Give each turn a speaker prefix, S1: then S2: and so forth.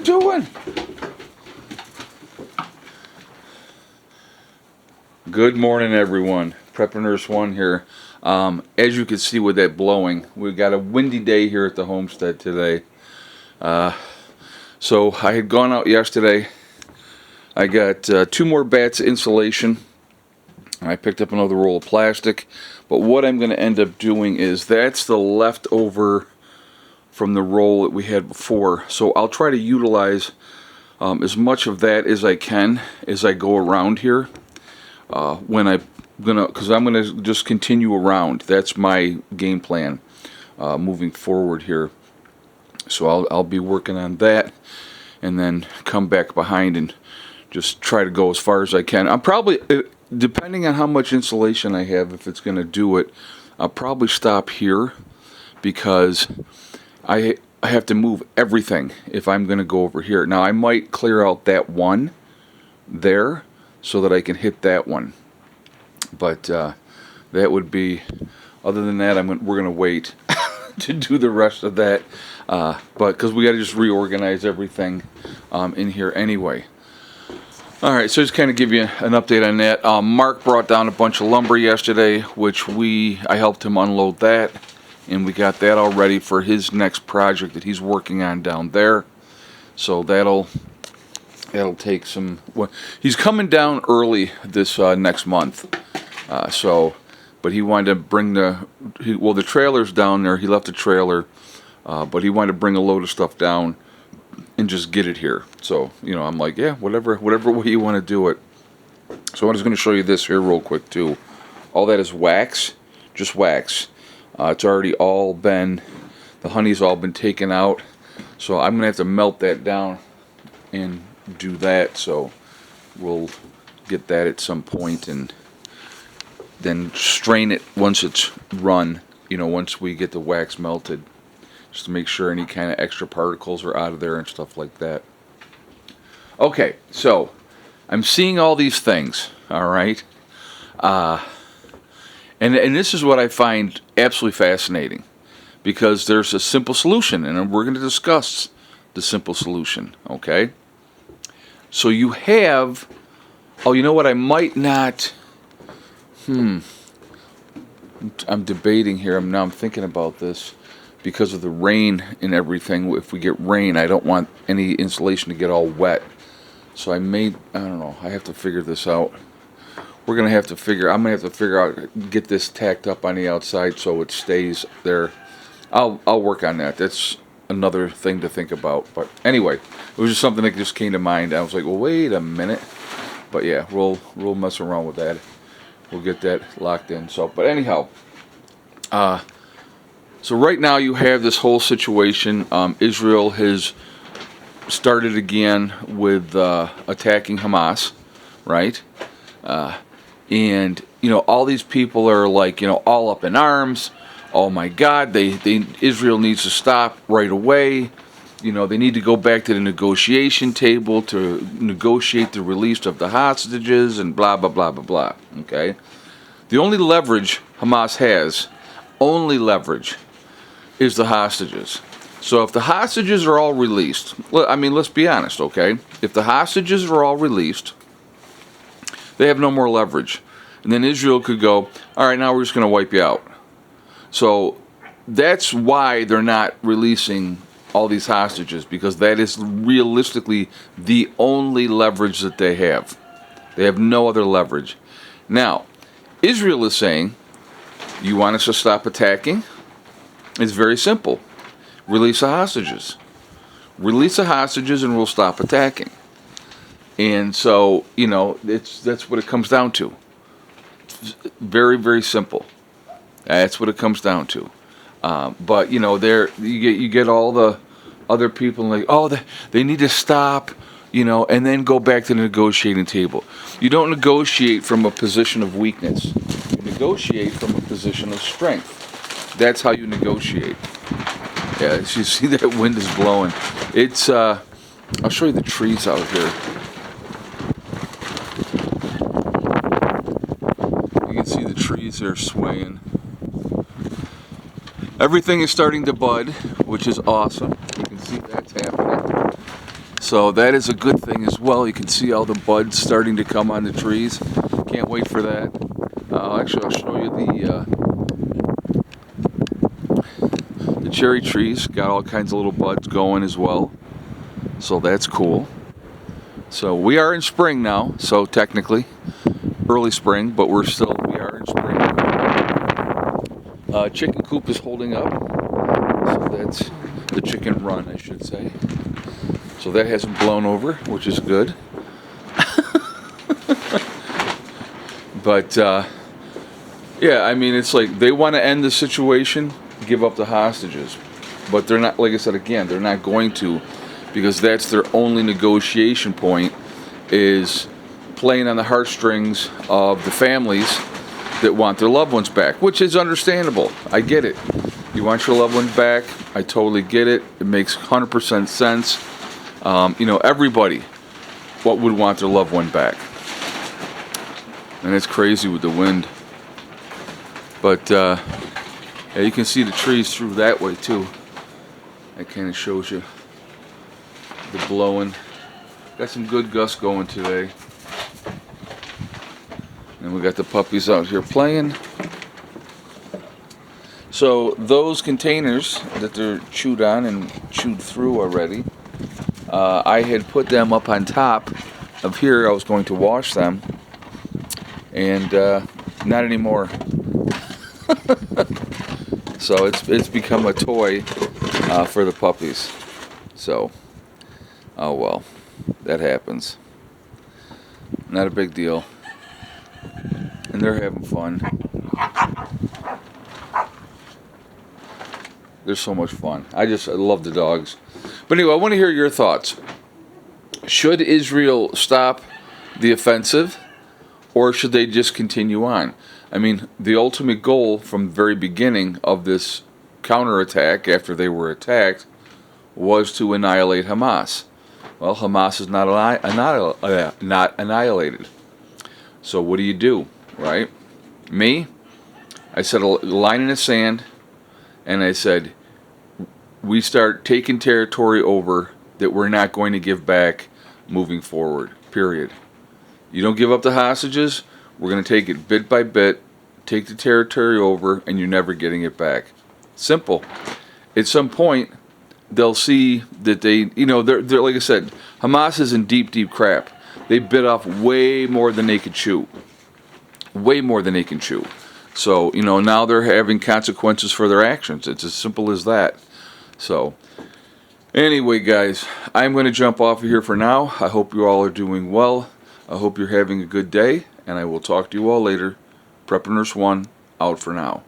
S1: doing? Good morning, everyone. Prepper Nurse 1 here. As you can see with that blowing, we've got a windy day here at the homestead today. So I had gone out yesterday. I got 2 more bats of insulation. I picked up another roll of plastic. But what I'm going to end up doing is that's the leftover from the roll that we had before. So I'll try to utilize as much of that as I can as I go around here. Because I'm gonna just continue around. That's my game plan moving forward here. So I'll be working on that, and then come back behind and just try to go as far as I can. I'm probably, depending on how much insulation I have, if it's gonna do it, I'll probably stop here because I have to move everything if I'm gonna go over here. Now I might clear out that one there so that I can hit that one, but that would be, other than that, we're gonna wait to do the rest of that, but because we got to just reorganize everything in here anyway. All right, so just kind of give you an update on that. Mark brought down a bunch of lumber yesterday, which I helped him unload that, and we got that all ready for his next project that he's working on down there. So that'll take some. Well, he's coming down early this next month, but he wanted to bring the trailer's down there. He left the trailer, but he wanted to bring a load of stuff down and just get it here. So I'm like, yeah, whatever way you want to do it. So I'm just going to show you this here real quick too. All that is wax, just wax. It's already all been, the honey's all been taken out. So I'm gonna have to melt that down and do that, so we'll get that at some point and then strain it once it's run, once we get the wax melted, just to make sure any kind of extra particles are out of there and stuff like that. Okay, so I'm seeing all these things, all right, and this is what I find absolutely fascinating, because there's a simple solution, and we're going to discuss the simple solution, okay? So you have, you know what, I might not, I'm debating here, I'm thinking about this, because of the rain and everything. If we get rain, I don't want any insulation to get all wet. So I don't know, I have to figure this out. I'm going to have to figure out, get this tacked up on the outside so it stays there. I'll work on that. That's another thing to think about. But anyway, it was just something that just came to mind. I was like, well, wait a minute. But yeah, we'll mess around with that. We'll get that locked in. So, but anyhow, so right now you have this whole situation. Israel has started again with attacking Hamas, right? And all these people are like, all up in arms. Oh my God, Israel needs to stop right away. They need to go back to the negotiation table to negotiate the release of the hostages and blah, blah, blah, blah, blah. Okay? The only leverage Hamas has, is the hostages. So if the hostages are all released, let's be honest, okay? If the hostages are all released, they have no more leverage. And then Israel could go, all right, now we're just going to wipe you out. So that's why they're not releasing all these hostages, because that is realistically the only leverage that they have. They have no other leverage. Now, Israel is saying, you want us to stop attacking? It's very simple. Release the hostages. Release the hostages and we'll stop attacking. And so, that's what it comes down to. Very, very simple. That's what it comes down to. But you get all the other people like, they need to stop, and then go back to the negotiating table. You don't negotiate from a position of weakness. You negotiate from a position of strength. That's how you negotiate. Yeah, you see that wind is blowing. It's I'll show you the trees out here. You can see the trees are swaying. Everything is starting to bud, which is awesome. You can see that's happening. So that is a good thing as well. You can see all the buds starting to come on the trees. Can't wait for that. Actually, I'll show you the cherry trees. Got all kinds of little buds going as well. So that's cool. So we are in spring now. So technically, early spring, but we are in spring. Chicken coop is holding up. So that's the chicken run, I should say. So that hasn't blown over, which is good. But yeah, I mean, it's like they want to end the situation, give up the hostages, but they're not. Like I said again, they're not going to, because that's their only negotiation point, is playing on the heartstrings of the families that want their loved ones back, which is understandable. I get it. You want your loved ones back. I totally get it. It makes 100% sense. Everybody would want their loved one back. And it's crazy with the wind. But yeah, you can see the trees through that way too. That kind of shows you the blowing. Got some good gusts going today. And we got the puppies out here playing. So those containers that they're chewed on and chewed through already, I had put them up on top of here. I was going to wash them, and not anymore. So it's become a toy for the puppies. So, oh well, that happens. Not a big deal. And they're having fun. They're so much fun. I love the dogs. But anyway, I want to hear your thoughts. Should Israel stop the offensive, or should they just continue on? I mean, the ultimate goal from the very beginning of this counterattack, after they were attacked, was to annihilate Hamas. Well, Hamas is not annihilated. So what do? Right? Me, I set a line in the sand, and I said, we start taking territory over that we're not going to give back moving forward, period. You don't give up the hostages, we're going to take it bit by bit, take the territory over, and you're never getting it back. Simple. At some point, they'll see that they're like I said, Hamas is in deep, deep crap. They bit off way more than they could chew. Way more than they can chew. So, now they're having consequences for their actions. It's as simple as that. So, anyway, guys, I'm going to jump off of here for now. I hope you all are doing well. I hope you're having a good day, and I will talk to you all later. Prepper Nurse 1, out for now.